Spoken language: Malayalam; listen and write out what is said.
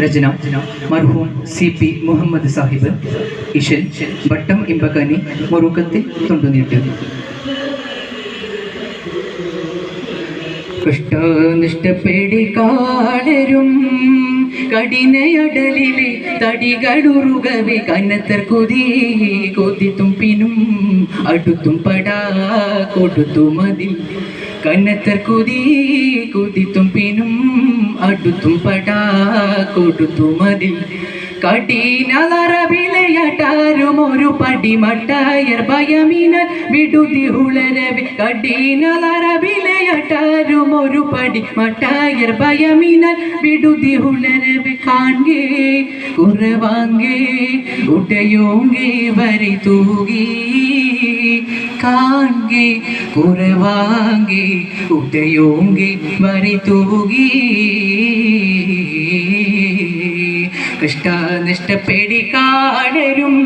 രചന മർഹൂം CP മുഹമ്മദ് സാഹിബ്. ഇശൽ വട്ടം ഇമ്പകനി മുറുക്കത്തിൽ തൊണ്ടുനീട്ട്. കഷ്ടനിഷ്ടപ്പെടിക്കാടരും കഠിനയടലിലെ തടികളുറുകവെ കനത്തർ കൊതിത്തും പിന്നും അടുത്തും പടാ കൊടുത്തു മതിൽ. കനത്തർ കൊതിത്തും പിന്നും അടുത്തും പടാ കൊടുത്തു മതിൽ. കഠിനറവിലയട്ടാരും ഒരു പടിമട്ടായർ ഭയമിനാൽ വിടുതി ഉളരവെ. കഠിനറവിലയട്ടാരും ഒരു പടിമട്ടായർ ഭയമിനാൽ വിടുതി ഉളരവെ. കാൺകേ കുറവാങ്കേ ഉടയോങ്കേ വരി തൂകി. കാൺകേ കുറവാങ്കേ ഉടയോങ്കേ വരി തൂകി. കഷ്ടനിഷ്ടപ്പെടിക്കാടരും